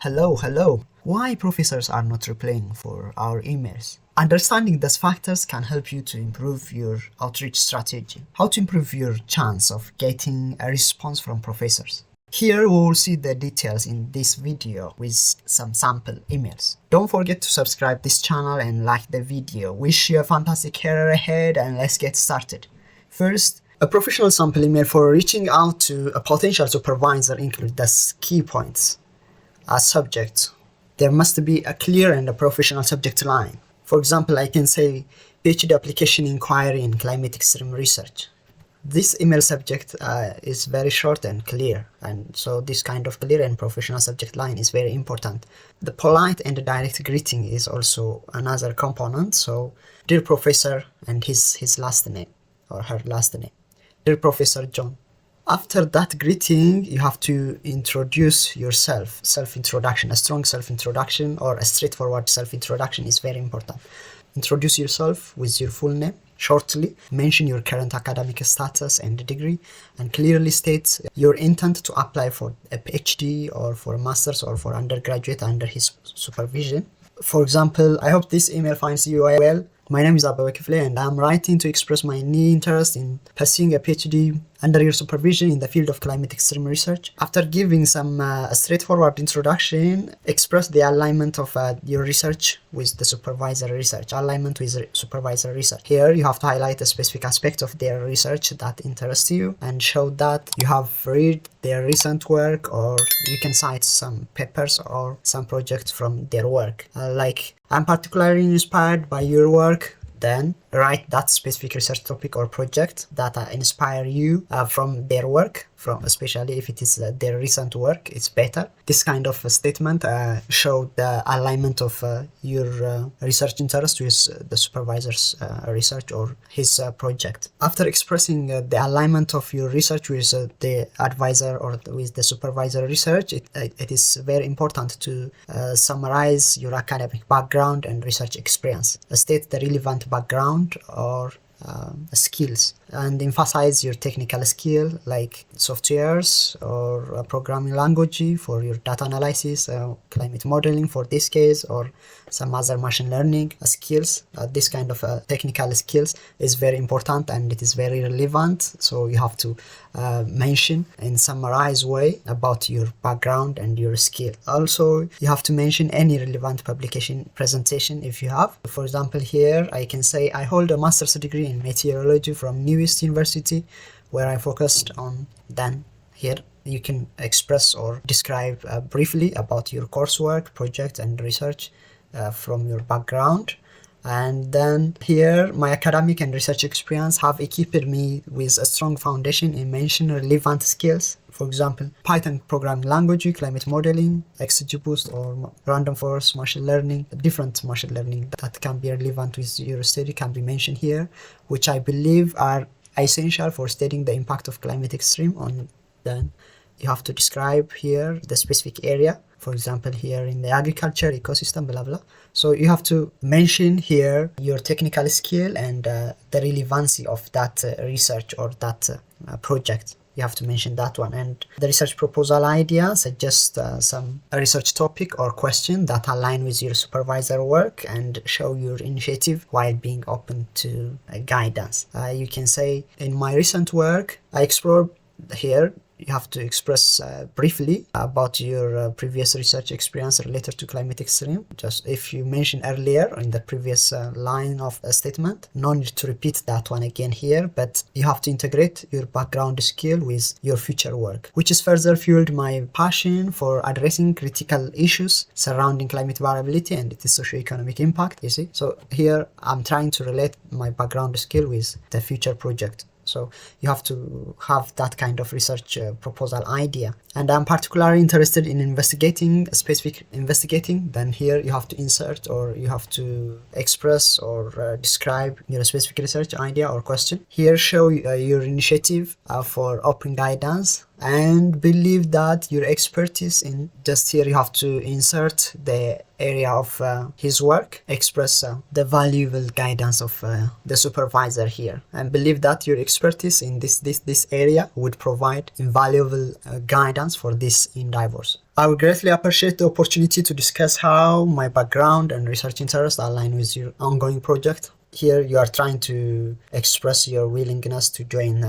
Hello. Why professors are not replying for our emails? Understanding these factors can help you to improve your outreach strategy. How to improve your chance of getting a response from professors. Here we will see the details in this video with some sample emails. Don't forget to subscribe this channel and like the video. Wish you a fantastic career ahead and let's get started. First, a professional sample email for reaching out to a potential supervisor includes these key points. A subject. There must be a clear and a professional subject line. For example, I can say PhD application inquiry in climate extreme research. This email subject is very short and clear, and so this kind of clear and professional subject line is very important. The polite and direct greeting is also another component. So, dear professor, and his last name or her last name. Dear Professor John. After that greeting, you have to introduce yourself. Self-introduction, a strong self-introduction or a straightforward self-introduction is very important. Introduce yourself with your full name shortly. Mention your current academic status and degree, and clearly state your intent to apply for a PhD or for a master's or for undergraduate under his supervision. For example, I hope this email finds you well. My name is Abawakifle and I'm writing to express my interest in pursuing a PhD under your supervision in the field of climate extreme research. After giving some straightforward introduction, express the alignment of your research with the supervisor research. Alignment with supervisor research. Here you have to highlight a specific aspect of their research that interests you and show that you have read their recent work, or you can cite some papers or some projects from their work. Like, I'm particularly inspired by your work. Then write that specific research topic or project that inspire you from their work, especially if it is their recent work, it's better. This kind of a statement show the alignment of your research interest with the supervisor's research or his project. After expressing the alignment of your research with the advisor or with the supervisor research, it is very important to summarize your academic background and research experience. State the relevant background or skills, and emphasize your technical skill like softwares or programming language for your data analysis, climate modeling for this case, or some other machine learning skills. This kind of technical skills is very important and it is very relevant, so you have to mention in summarized way about your background and your skill. Also, you have to mention any relevant publication presentation if you have. For example, here I can say I hold a master's degree in meteorology from New East University, where I focused on. Then here you can express or describe briefly about your coursework, project and research from your background. And then here, my academic and research experience have equipped me with a strong foundation in mention relevant skills. For example, Python programming language, climate modeling, XGBoost or random forest machine learning. Different machine learning that can be relevant with your study can be mentioned here, which I believe are essential for studying the impact of climate extreme on. Then you have to describe here the specific area. For example, here in the agriculture, ecosystem, blah, blah. So you have to mention here your technical skill and the relevancy of that research or that project. You have to mention that one. And the research proposal idea suggests some research topic or question that align with your supervisor work and show your initiative while being open to guidance. You can say, in my recent work, I explored here. You have to express briefly about your previous research experience related to climate extreme. Just if you mentioned earlier in the previous line of a statement, no need to repeat that one again here, but you have to integrate your background skill with your future work, which has further fueled my passion for addressing critical issues surrounding climate variability and its socio-economic impact, you see. So here I'm trying to relate my background skill with the future project. So you have to have that kind of research proposal idea. And I'm particularly interested in investigating. Then here you have to insert or you have to express or describe your specific research idea or question. Here show your initiative for open guidance and believe that your expertise in just here you have to insert the area of his work, express the valuable guidance of the supervisor here, and believe that your expertise in this area would provide invaluable guidance for this endeavors. I would greatly appreciate the opportunity to discuss how my background and research interests align with your ongoing project. Here you are trying to express your willingness to join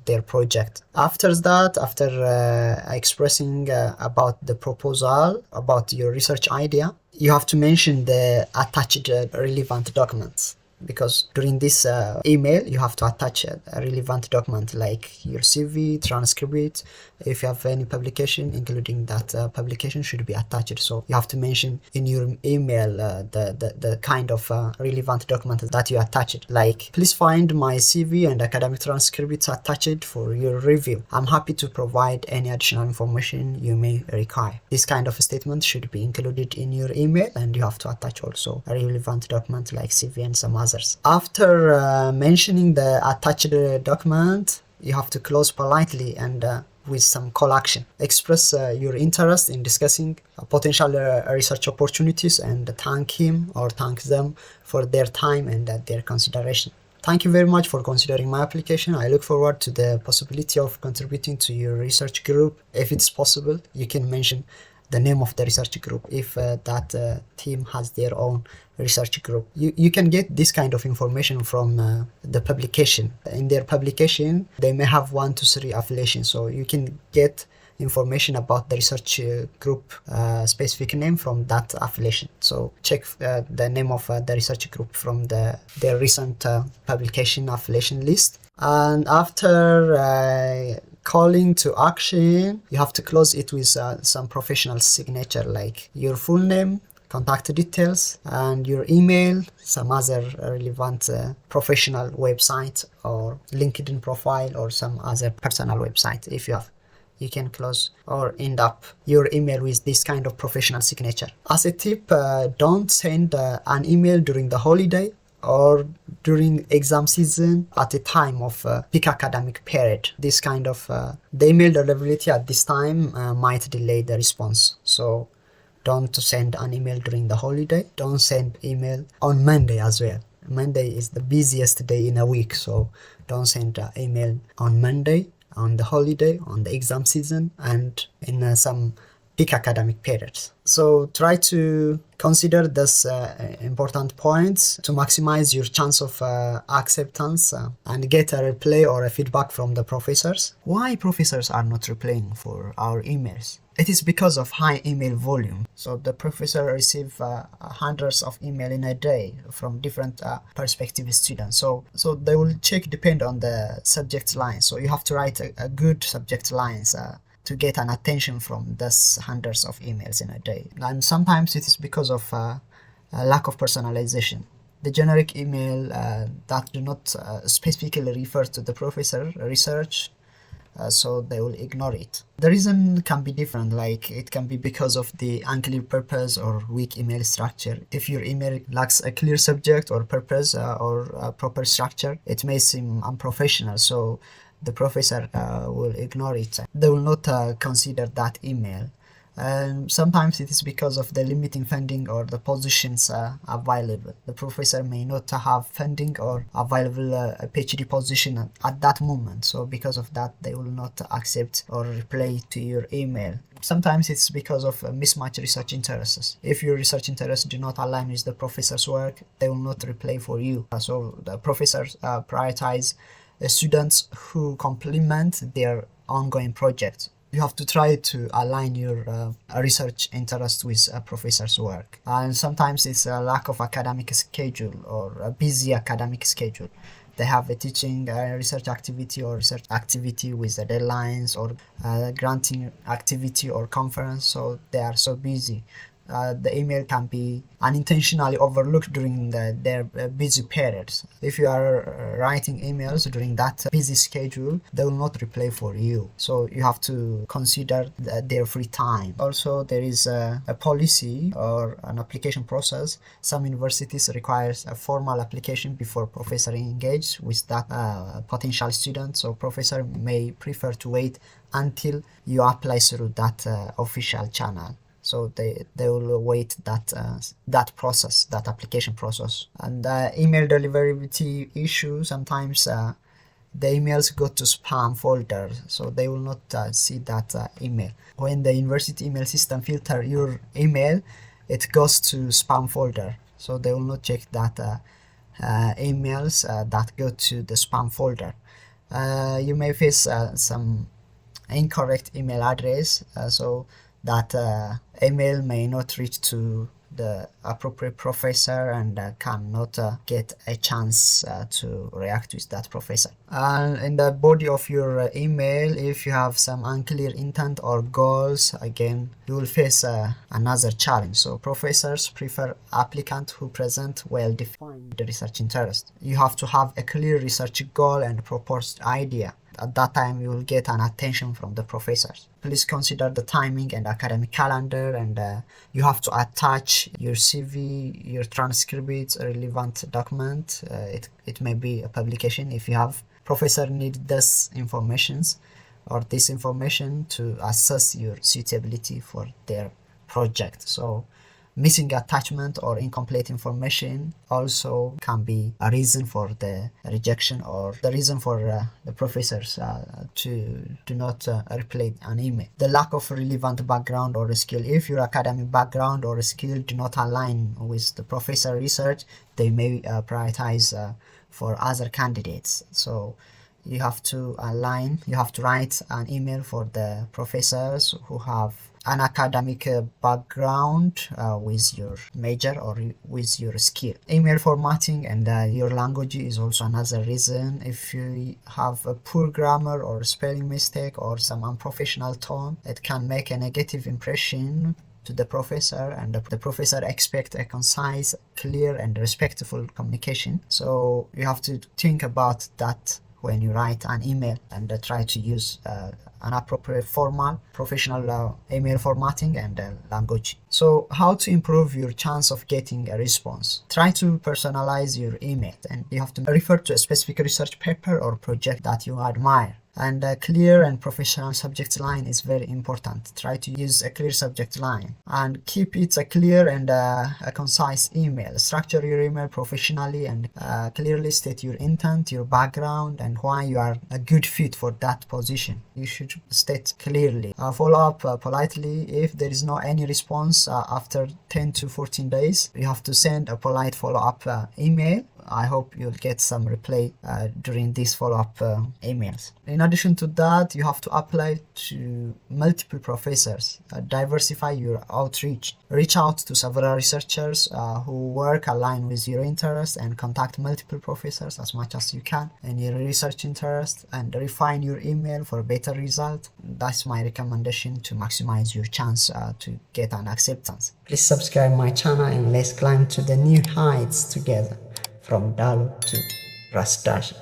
their project. After that, after expressing about the proposal, about your research idea, you have to mention the attached relevant documents, because during this email you have to attach a relevant document like your CV, transcript. If you have any publication, including that publication should be attached. So you have to mention in your email the kind of relevant document that you attached, like please find my CV and academic transcripts attached for your review. I'm happy to provide any additional information you may require. This kind of statement should be included in your email, and you have to attach also a relevant document like CV and some others. After mentioning the attached document, you have to close politely and with some call action. Express your interest in discussing potential research opportunities and thank him or thank them for their time and their consideration. Thank you very much for considering my application. I look forward to the possibility of contributing to your research group. If it's possible, you can mention the name of the research group if that team has their own research group. You can get this kind of information from the publication. In their publication, they may have 1 to 3 affiliations, so you can get information about the research group specific name from that affiliation. So check the name of the research group from their recent publication affiliation list. And after calling to action, you have to close it with some professional signature like your full name, contact details, and your email, some other relevant professional website or LinkedIn profile or some other personal website if you have. You can close or end up your email with this kind of professional signature. As a tip, don't send an email during the holiday or during exam season at a time of peak academic period. This kind of the email deliverability at this time might delay the response. So don't send an email during the holiday. Don't send email on Monday as well. Monday is the busiest day in a week, so don't send email on Monday, on the holiday, on the exam season, and in some peak academic periods. So try to consider this important points to maximize your chance of acceptance and get a reply or a feedback from the professors. Why professors are not replying for our emails? It is because of high email volume. So the professor receive hundreds of email in a day from different perspective students. So they will check depend on the subject line. So you have to write a good subject lines to get an attention from these hundreds of emails in a day. And sometimes it is because of a lack of personalization. The generic email that do not specifically refer to the professor research, so they will ignore it. The reason can be different, like it can be because of the unclear purpose or weak email structure. If your email lacks a clear subject or purpose or a proper structure, it may seem unprofessional, so the professor will ignore it. They will not consider that email. Sometimes it is because of the limiting funding or the positions available. The professor may not have funding or available a PhD position at that moment. So because of that, they will not accept or reply to your email. Sometimes it's because of mismatched research interests. If your research interests do not align with the professor's work, they will not reply for you. So the professors prioritize students who complement their ongoing project. You have to try to align your research interest with a professor's work. And sometimes it's a lack of academic schedule or a busy academic schedule. They have a teaching research activity or research activity with the deadlines or granting activity or conference, so they are so busy. the email can be unintentionally overlooked during their busy periods. If you are writing emails during that busy schedule, they will not reply for you. So you have to consider their free time. Also, there is a policy or an application process. Some universities requires a formal application before professor engage with that potential student. So professor may prefer to wait until you apply through that official channel. So they will wait that process, that application process. And email deliverability issue, sometimes the emails go to spam folder, so they will not see that email. When the university email system filter your email, it goes to spam folder, so they will not check that emails that go to the spam folder. You may face some incorrect email address, so that email may not reach to the appropriate professor and cannot get a chance to react with that professor. And in the body of your email, if you have some unclear intent or goals, again you will face another challenge. So professors prefer applicants who present well-defined research interest. You have to have a clear research goal and proposed idea. At that time you will get an attention from the professors. Please consider the timing and academic calendar, and you have to attach your CV, your transcripts, a relevant document. It may be a publication if you have. Professor need this informations or this information to assess your suitability for their project. So missing attachment or incomplete information also can be a reason for the rejection, or the reason for the professors to do not reply an email. The lack of relevant background or skill. If your academic background or skill do not align with the professor research, they may prioritize for other candidates. So you have to align, you have to write an email for the professors who have an academic background with your major or with your skill. Email formatting and your language is also another reason. If you have a poor grammar or spelling mistake or some unprofessional tone, it can make a negative impression to the professor, and the professor expects a concise, clear and respectful communication. So you have to think about that when you write an email, and try to use an appropriate formal, professional email formatting and language. So how to improve your chance of getting a response? Try to personalize your email, and you have to refer to a specific research paper or project that you admire. And a clear and professional subject line is very important. Try to use a clear subject line and keep it a clear and a concise email. Structure your email professionally and clearly state your intent, your background, and why you are a good fit for that position. You should state clearly. Follow up politely. If there is no any response after 10 to 14 days, you have to send a polite follow-up email. I hope you'll get some reply during these follow-up emails. In addition to that, you have to apply to multiple professors. Diversify your outreach. Reach out to several researchers who work aligned with your interest, and contact multiple professors as much as you can in your research interest, and refine your email for a better result. That's my recommendation to maximize your chance to get an acceptance. Please subscribe my channel and let's climb to the new heights together. From Dalu to Rastash.